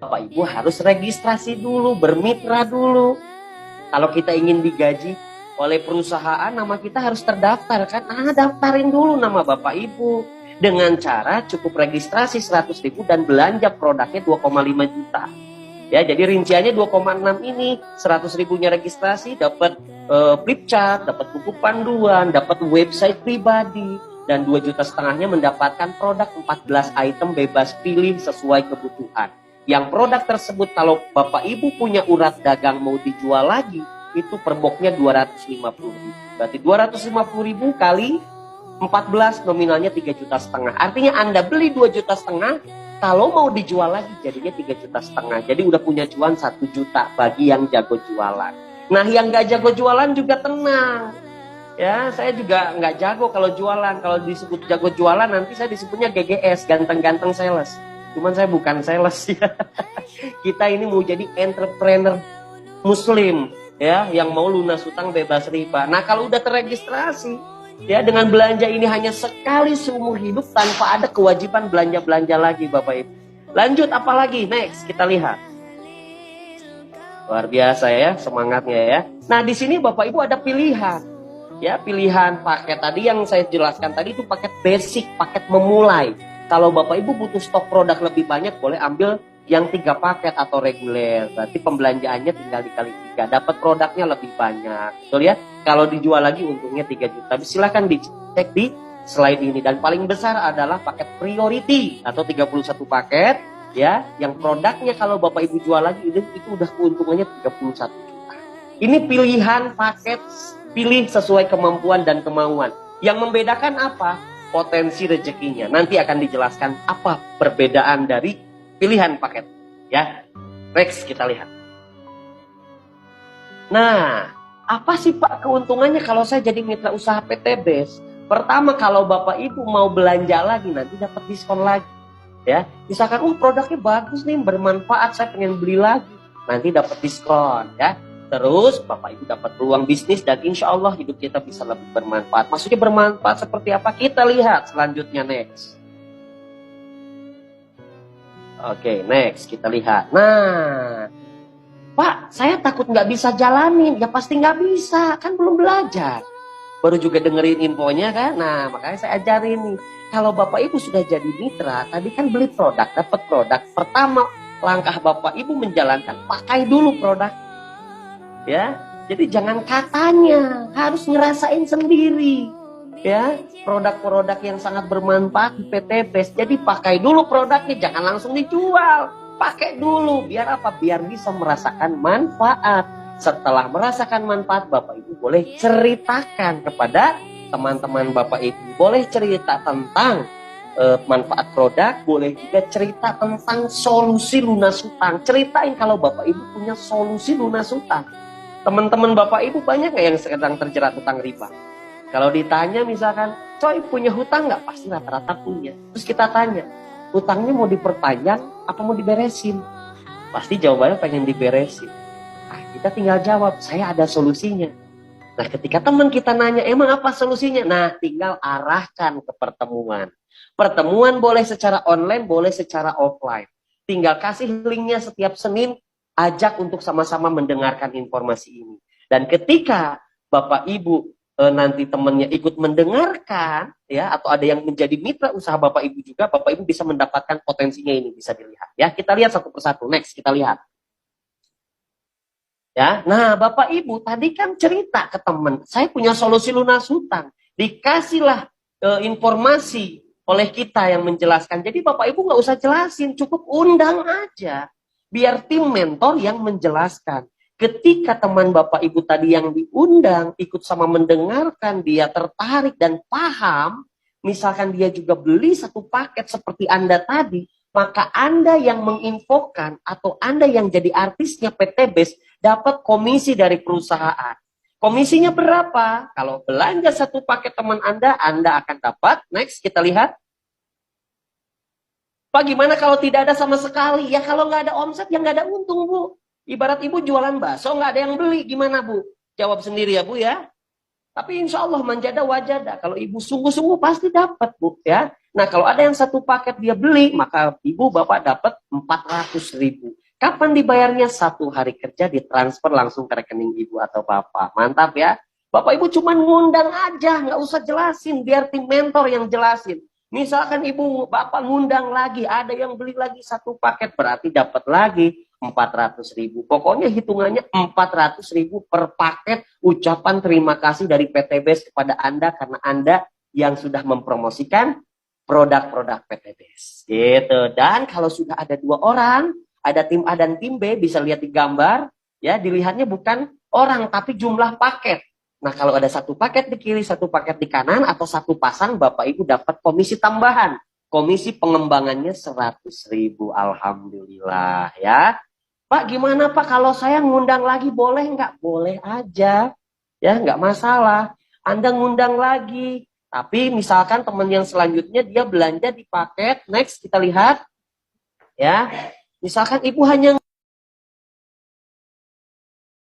Bapak Ibu harus registrasi dulu, bermitra dulu. Kalau kita ingin digaji oleh perusahaan, nama kita harus terdaftar kan? Daftarin dulu nama Bapak Ibu. Dengan cara cukup registrasi 100.000 dan belanja produknya 2,5 juta. Ya, jadi rinciannya 2,6 ini, 100.000-nya registrasi, dapat flip chart, dapat buku panduan, dapat website pribadi, dan 2,5 juta mendapatkan produk 14 item bebas pilih sesuai kebutuhan. Yang produk tersebut kalau Bapak Ibu punya urat dagang mau dijual lagi, itu per boxnya 250.000. Berarti 250.000 kali 14 nominalnya 3,5 juta. Artinya Anda beli 2,5 juta, kalau mau dijual lagi jadinya 3,5 juta. Jadi udah punya cuan 1 juta bagi yang jago jualan. Nah, yang gak jago jualan juga tenang. Ya, saya juga nggak jago kalau jualan. Kalau disebut jago jualan nanti saya disebutnya GGS, ganteng-ganteng sales. Cuman saya bukan sales ya. Kita ini mau jadi entrepreneur muslim ya, yang mau lunas utang bebas riba. Nah, kalau udah terregistrasi ya, dengan belanja ini hanya sekali seumur hidup tanpa ada kewajiban belanja-belanja lagi Bapak Ibu. Lanjut apa lagi? Next, kita lihat. Luar biasa ya semangatnya ya. Nah, di sini Bapak Ibu ada pilihan. Ya, pilihan paket tadi yang saya jelaskan tadi itu paket basic, paket memulai. Kalau Bapak Ibu butuh stok produk lebih banyak, boleh ambil yang 3 paket atau reguler. Berarti pembelanjaannya tinggal dikali 3, dapat produknya lebih banyak. Betul ya? Kalau dijual lagi untungnya 3 juta. Silahkan dicek di slide ini. Dan paling besar adalah paket priority atau 31 paket ya, yang produknya kalau Bapak Ibu jual lagi itu udah keuntungannya 31 juta. Ini pilihan paket, pilih sesuai kemampuan dan kemauan. Yang membedakan apa? Potensi rezekinya. Nanti akan dijelaskan apa perbedaan dari pilihan paket. Ya, next kita lihat. Nah, apa sih Pak keuntungannya kalau saya jadi mitra usaha PTBes? Pertama, kalau Bapak Ibu mau belanja lagi nanti dapat diskon lagi. Ya, misalkan produknya bagus nih, bermanfaat, saya pengen beli lagi, nanti dapat diskon ya. Terus Bapak Ibu dapat peluang bisnis dan insya Allah hidup kita bisa lebih bermanfaat. Maksudnya bermanfaat seperti apa? Kita lihat selanjutnya, next. Oke, next kita lihat. Nah, Pak, saya takut nggak bisa jalanin. Ya pasti nggak bisa, kan belum belajar. Baru juga dengerin infonya kan. Nah, makanya saya ajarin nih. Kalau Bapak Ibu sudah jadi mitra, tadi kan beli produk, dapat produk. Pertama, langkah Bapak Ibu menjalankan, pakai dulu produk. Ya, jadi jangan katanya, harus ngerasain sendiri. Ya, produk-produk yang sangat bermanfaat di PTBes. Jadi pakai dulu produknya, jangan langsung dijual. Pakai dulu, biar apa? Biar bisa merasakan manfaat. Setelah merasakan manfaat, Bapak Ibu boleh ceritakan kepada teman-teman Bapak Ibu. Boleh cerita tentang manfaat produk, boleh juga cerita tentang solusi lunas hutang. Ceritain kalau Bapak Ibu punya solusi lunas hutang. Teman-teman Bapak Ibu banyak nggak yang sedang terjerat hutang riba? Kalau ditanya misalkan, coy punya hutang nggak? Pasti rata-rata punya. Terus kita tanya, hutangnya mau diperpanjang apa mau diberesin? Pasti jawabannya pengen diberesin. Kita tinggal jawab, saya ada solusinya. Nah, ketika teman kita nanya, emang apa solusinya? Nah, tinggal arahkan ke pertemuan. Pertemuan boleh secara online, boleh secara offline. Tinggal kasih linknya setiap Senin, ajak untuk sama-sama mendengarkan informasi ini. Dan ketika Bapak Ibu nanti temannya ikut mendengarkan, ya, atau ada yang menjadi mitra usaha Bapak Ibu juga, Bapak Ibu bisa mendapatkan potensinya ini, bisa dilihat. Ya, kita lihat satu persatu. Next, kita lihat. Ya, nah Bapak Ibu tadi kan cerita ke teman, saya punya solusi lunas hutang. Dikasihlah informasi oleh kita yang menjelaskan. Jadi Bapak Ibu nggak usah jelasin, cukup undang aja. Biar tim mentor yang menjelaskan. Ketika teman Bapak Ibu tadi yang diundang ikut sama mendengarkan, dia tertarik dan paham, misalkan dia juga beli satu paket seperti Anda tadi, maka Anda yang menginfokan atau Anda yang jadi artisnya PTBes dapat komisi dari perusahaan. Komisinya berapa? Kalau belanja satu paket teman Anda akan dapat. Next, kita lihat. Pak, gimana kalau tidak ada sama sekali? Ya kalau nggak ada omset, ya nggak ada untung, Bu. Ibarat Ibu jualan bakso, nggak ada yang beli. Gimana, Bu? Jawab sendiri ya, Bu, ya. Tapi insya Allah manjada wajada. Kalau Ibu sungguh-sungguh pasti dapat, Bu, ya. Nah, kalau ada yang satu paket dia beli, maka Ibu Bapak dapat 400.000. Kapan dibayarnya? 1 hari kerja ditransfer langsung ke rekening ibu atau bapak. Mantap ya. Bapak ibu cuma ngundang aja, nggak usah jelasin, biar tim mentor yang jelasin. Misalkan ibu bapak ngundang lagi, ada yang beli lagi 1 paket, berarti dapat lagi 400.000. Pokoknya hitungannya 400.000 per paket ucapan terima kasih dari PTBS kepada Anda karena Anda yang sudah mempromosikan produk-produk PTBS. Gitu. Dan kalau sudah ada 2 orang, ada tim A dan tim B, bisa lihat di gambar, ya dilihatnya bukan orang, tapi jumlah paket. Nah kalau ada 1 paket di kiri, 1 paket di kanan, atau 1 pasang, Bapak Ibu dapat komisi tambahan. Komisi pengembangannya 100.000. Alhamdulillah ya. Pak gimana Pak kalau saya ngundang lagi boleh nggak? Boleh aja, ya nggak masalah. Anda ngundang lagi. Tapi misalkan teman yang selanjutnya dia belanja di paket, next kita lihat, ya. Misalkan ibu hanya